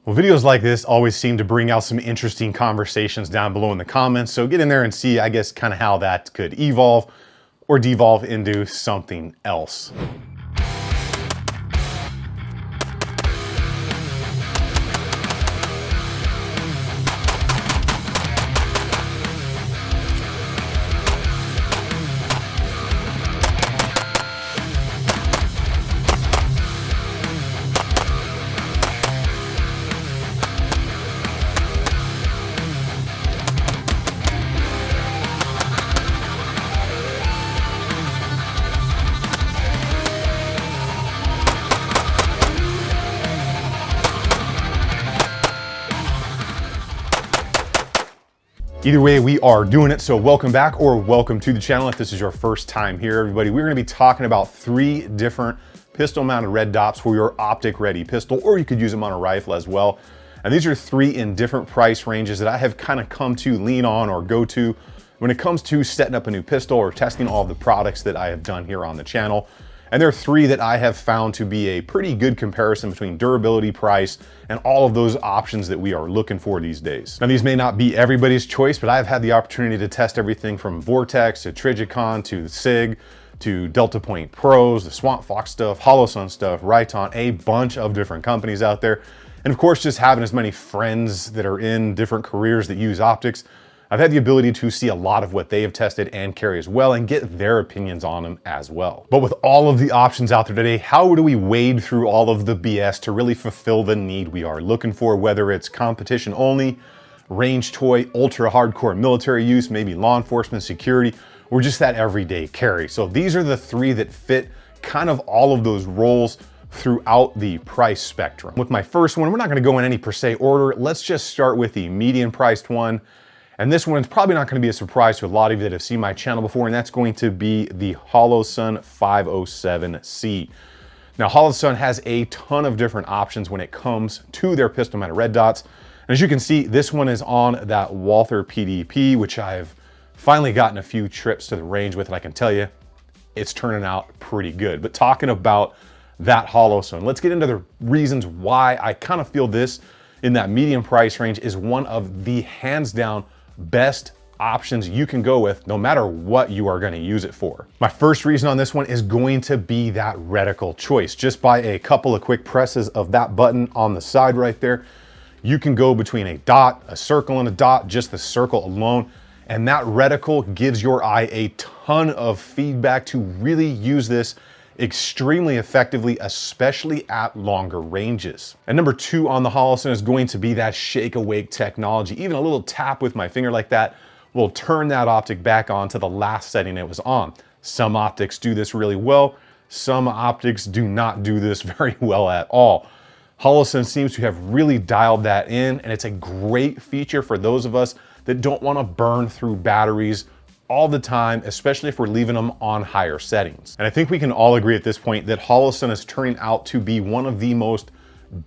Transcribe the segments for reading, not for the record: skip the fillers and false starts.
Well, videos like this always seem to bring out some interesting conversations down below in the comments. So get in there and see, I guess, kind of how that could evolve or devolve into something else. Either way, we are doing it, so welcome back or welcome to the channel. If this is your first time here, everybody, we're gonna be talking about 3 different pistol-mounted red dots for your optic-ready pistol, or you could use them on a rifle as well. And these are 3 in different price ranges that I have kind of come to lean on or go to when it comes to setting up a new pistol or testing all of the products that I have done here on the channel. And there are 3 that I have found to be a pretty good comparison between durability, price, and all of those options that we are looking for these days. Now, these may not be everybody's choice, but I've had the opportunity to test everything from Vortex to Trijicon to SIG to Delta Point Pros, the Swamp Fox stuff, HoloSun stuff, Riton, a bunch of different companies out there. And of course, just having as many friends that are in different careers that use optics, I've had the ability to see a lot of what they have tested and carry as well and get their opinions on them as well. But with all of the options out there today, how do we wade through all of the BS to really fulfill the need we are looking for, whether it's competition only, range toy, ultra hardcore military use, maybe law enforcement, security, or just that everyday carry. So these are the 3 that fit kind of all of those roles throughout the price spectrum. With my first one, we're not gonna go in any per se order. Let's just start with the median priced one. And this one's probably not going to be a surprise to a lot of you that have seen my channel before, and that's going to be the HoloSun 507C. Now, HoloSun has a ton of different options when it comes to their pistol-mounted red dots. And as you can see, this one is on that Walther PDP, which I've finally gotten a few trips to the range with, and I can tell you, it's turning out pretty good. But talking about that HoloSun, let's get into the reasons why I kind of feel this in that medium price range is one of the hands down best options you can go with no matter what you are going to use it for. My first reason on this one is going to be that reticle choice. Just by a couple of quick presses of that button on the side right there, you can go between a dot, a circle, and a dot, just the circle alone. And that reticle gives your eye a ton of feedback to really use this extremely effectively, especially at longer ranges. And number 2 on the HoloSun is going to be that shake awake technology. Even a little tap with my finger like that will turn that optic back on to the last setting it was on. Some optics do this really well. Some optics do not do this very well at all. HoloSun seems to have really dialed that in, and it's a great feature for those of us that don't want to burn through batteries all the time, especially if we're leaving them on higher settings. And I think we can all agree at this point that HoloSun is turning out to be one of the most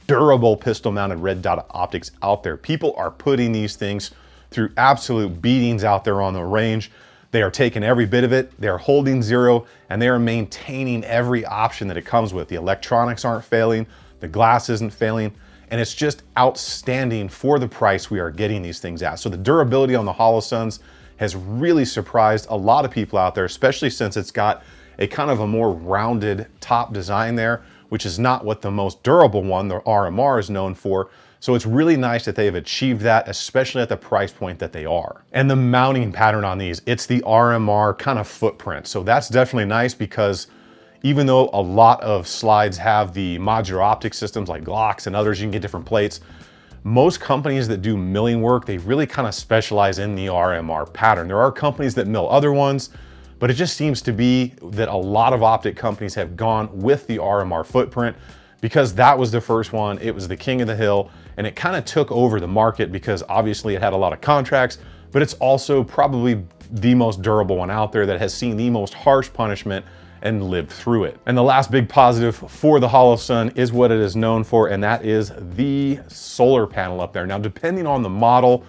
durable pistol-mounted red dot optics out there. People are putting these things through absolute beatings out there on the range. They are taking every bit of it, they're holding zero, and they are maintaining every option that it comes with. The electronics aren't failing, the glass isn't failing, and it's just outstanding for the price we are getting these things at. So the durability on the HoloSuns has really surprised a lot of people out there, especially since it's got a kind of a more rounded top design there, which is not what the most durable one, the RMR, is known for. So it's really nice that they've achieved that, especially at the price point that they are. And the mounting pattern on these, it's the RMR kind of footprint. So that's definitely nice because even though a lot of slides have the modular optic systems like Glocks and others, you can get different plates. Most companies that do milling work, they really kind of specialize in the RMR pattern. There are companies that mill other ones, but it just seems to be that a lot of optic companies have gone with the RMR footprint because that was the first one. It was the king of the hill, and it kind of took over the market because obviously it had a lot of contracts, but it's also probably the most durable one out there that has seen the most harsh punishment and lived through it. And the last big positive for the HoloSun is what it is known for, and that is the solar panel up there. Now, depending on the model,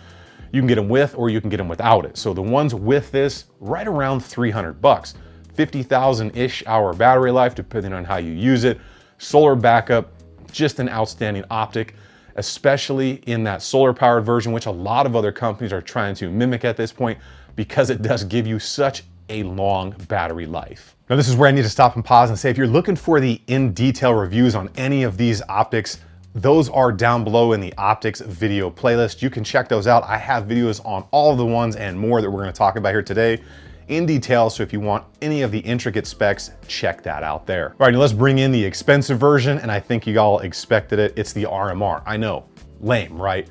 you can get them with or you can get them without it. So the ones with this, right around 300 bucks, 50,000-ish hour battery life, depending on how you use it. Solar backup, just an outstanding optic. especially in that solar powered version, which a lot of other companies are trying to mimic at this point, because it does give you such a long battery life. Now, this is where I need to stop and pause and say, if you're looking for the in detail reviews on any of these optics, those are down below in the optics video playlist. You can check those out. I have videos on all of the ones and more that we're going to talk about here today in detail. So if you want any of the intricate specs, check that out there. All right, now let's bring in the expensive version. And I think you all expected it. It's the RMR. I know, lame, right?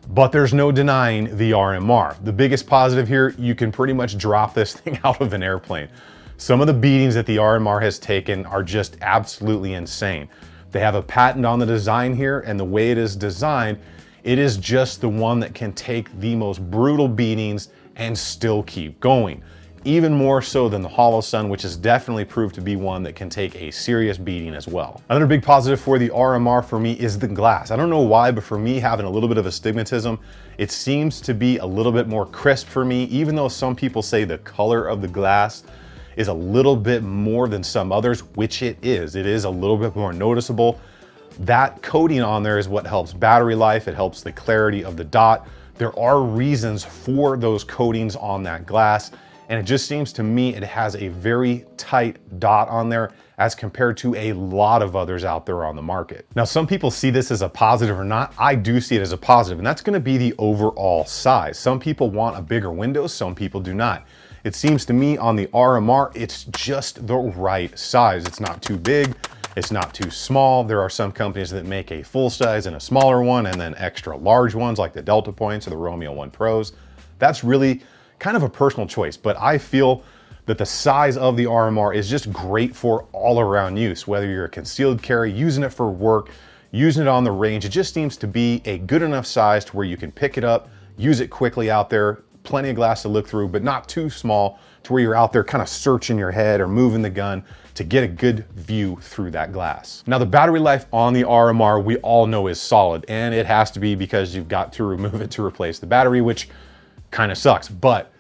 But there's no denying the RMR. The biggest positive here, you can pretty much drop this thing out of an airplane. Some of the beatings that the RMR has taken are just absolutely insane. They have a patent on the design here, and the way it is designed, it is just the one that can take the most brutal beatings and still keep going. Even more so than the Holosun, which has definitely proved to be one that can take a serious beating as well. Another big positive for the RMR for me is the glass. I don't know why, but for me, having a little bit of astigmatism, it seems to be a little bit more crisp for me, even though some people say the color of the glass is a little bit more than some others, which it is. It is a little bit more noticeable. That coating on there is what helps battery life. It helps the clarity of the dot. There are reasons for those coatings on that glass, and it just seems to me it has a very tight dot on there as compared to a lot of others out there on the market. Now, some people see this as a positive or not. I do see it as a positive, and that's gonna be the overall size. Some people want a bigger window, some people do not. It seems to me on the RMR, it's just the right size. It's not too big, it's not too small. There are some companies that make a full size and a smaller one, and then extra large ones like the Delta Points or the Romeo 1 Pros. That's really kind of a personal choice, but I feel that the size of the RMR is just great for all around use, whether you're a concealed carry, using it for work, using it on the range. It just seems to be a good enough size to where you can pick it up, use it quickly out there, plenty of glass to look through, but not too small to where you're out there kind of searching your head or moving the gun to get a good view through that glass. Now, the battery life on the RMR, we all know is solid, and it has to be because you've got to remove it to replace the battery, which kind of sucks. But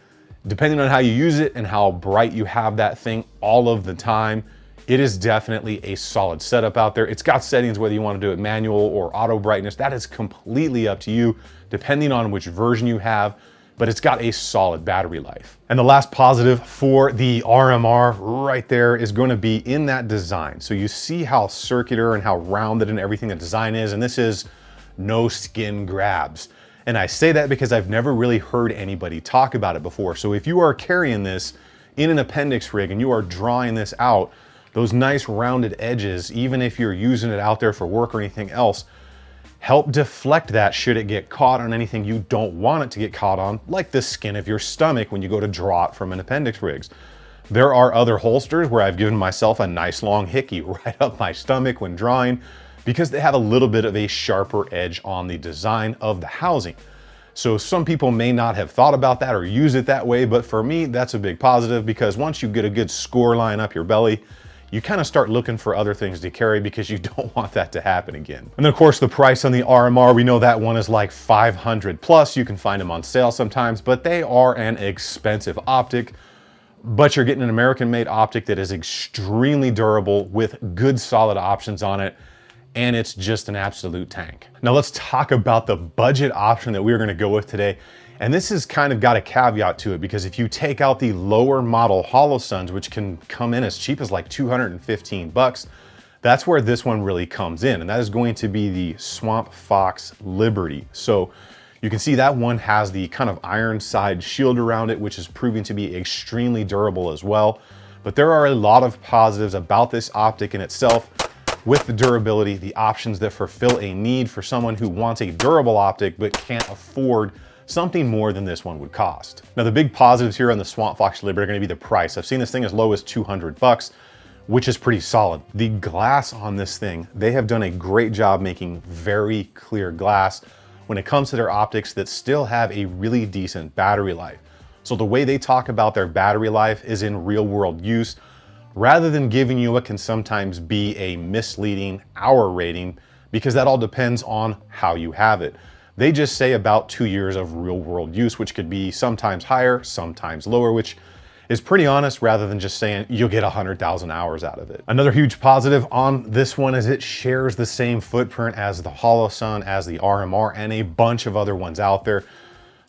depending on how you use it and how bright you have that thing all of the time, it is definitely a solid setup out there. It's got settings whether you want to do it manual or auto brightness. That is completely up to you, depending on which version you have, but it's got a solid battery life. And the last positive for the RMR right there is going to be in that design. So you see how circular and how rounded and everything the design is, and this is no skin grabs. And I say that because I've never really heard anybody talk about it before. So if you are carrying this in an appendix rig and you are drawing this out, those nice rounded edges, even if you're using it out there for work or anything else, help deflect that should it get caught on anything you don't want it to get caught on, like the skin of your stomach when you go to draw it from an appendix rigs. There are other holsters where I've given myself a nice long hickey right up my stomach when drawing, because they have a little bit of a sharper edge on the design of the housing. So some people may not have thought about that or use it that way, but for me, that's a big positive, because once you get a good score line up your belly, you kind of start looking for other things to carry because you don't want that to happen again. And then of course the price on the RMR, we know that one is like 500 plus. You can find them on sale sometimes, but they are an expensive optic. But you're getting an American made optic that is extremely durable with good solid options on it, and it's just an absolute tank. Now let's talk about the budget option that we're gonna go with today. And this has kind of got a caveat to it, because if you take out the lower model Holosuns, which can come in as cheap as like 215 bucks, that's where this one really comes in. And that is going to be the Swamp Fox Liberty. So you can see that one has the kind of iron side shield around it, which is proving to be extremely durable as well. But there are a lot of positives about this optic in itself, with the durability, the options that fulfill a need for someone who wants a durable optic but can't afford something more than this one would cost. Now, the big positives here on the Swamp Fox Liberty are gonna be the price. I've seen this thing as low as 200 bucks, which is pretty solid. The glass on this thing, they have done a great job making very clear glass when it comes to their optics that still have a really decent battery life. So the way they talk about their battery life is in real world use, rather than giving you what can sometimes be a misleading hour rating, because that all depends on how you have it. They just say about 2 years of real world use, which could be sometimes higher, sometimes lower, which is pretty honest rather than just saying you'll get 100,000 hours out of it. Another huge positive on this one is it shares the same footprint as the Holosun, as the RMR, and a bunch of other ones out there.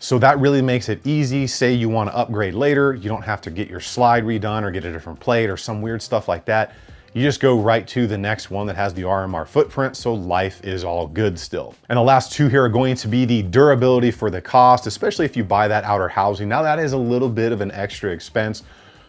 So that really makes it easy. Say you want to upgrade later, you don't have to get your slide redone or get a different plate or some weird stuff like that. You just go right to the next one that has the RMR footprint, so life is all good still. And the last two here are going to be the durability for the cost, especially if you buy that outer housing. Now that is a little bit of an extra expense.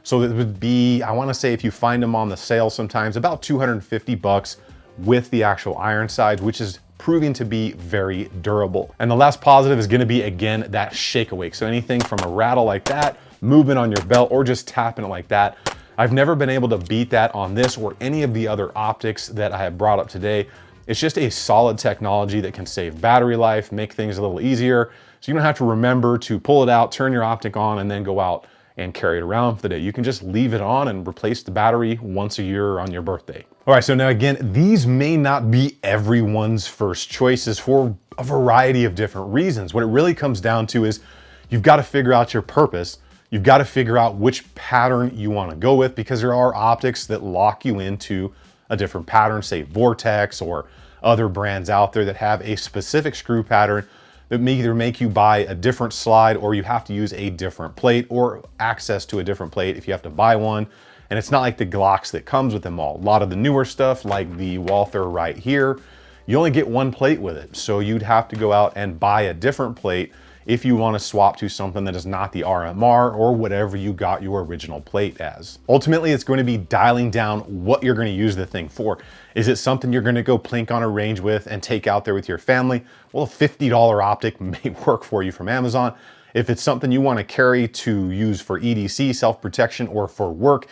So it would be, I wanna say if you find them on the sale sometimes, about 250 bucks with the actual iron sides, which is proving to be very durable. And the last positive is gonna be, again, that shake awake. So anything from a rattle like that, movement on your belt, or just tapping it like that. I've never been able to beat that on this or any of the other optics that I have brought up today. It's just a solid technology that can save battery life, make things a little easier. So you don't have to remember to pull it out, turn your optic on, and then go out and carry it around for the day. You can just leave it on and replace the battery once a year on your birthday. All right, so now again, these may not be everyone's first choices for a variety of different reasons. What it really comes down to is you've got to figure out your purpose. You've got to figure out which pattern you want to go with, because there are optics that lock you into a different pattern, say Vortex or other brands out there that have a specific screw pattern that may either make you buy a different slide or you have to use a different plate or access to a different plate if you have to buy one. And it's not like the Glocks that comes with them all. A lot of the newer stuff like the Walther right here, you only get one plate with it. So you'd have to go out and buy a different plate if you want to swap to something that is not the RMR or whatever you got your original plate as. Ultimately, it's going to be dialing down what you're going to use the thing for. Is it something you're going to go plink on a range with and take out there with your family? Well, a $50 optic may work for you from Amazon. If it's something you want to carry to use for EDC, self-protection, or for work,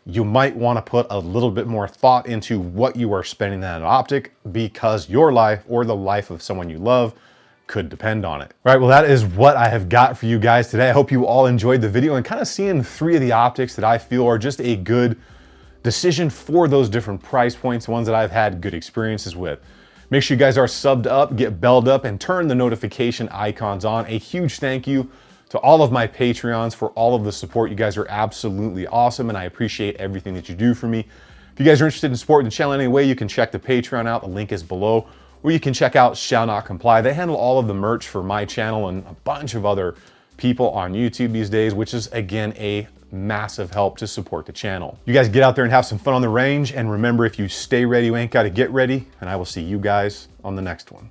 you might want to put a little bit more thought into what you are spending that on optic, because your life or the life of someone you love could depend on it. All right, well, that is what I have got for you guys today. I hope you all enjoyed the video and kind of seeing three of the optics that I feel are just a good decision for those different price points, ones that I've had good experiences with. Make sure you guys are subbed up, get belled up, and turn the notification icons on. A huge thank you to all of my Patreons for all of the support. You guys are absolutely awesome, and I appreciate everything that you do for me. If you guys are interested in supporting the channel in any way, you can check the Patreon out. The link is below. Or you can check out Shall Not Comply. They handle all of the merch for my channel and a bunch of other people on YouTube these days, which is, again, a massive help to support the channel. You guys get out there and have some fun on the range. And remember, if you stay ready, you ain't got to get ready. And I will see you guys on the next one.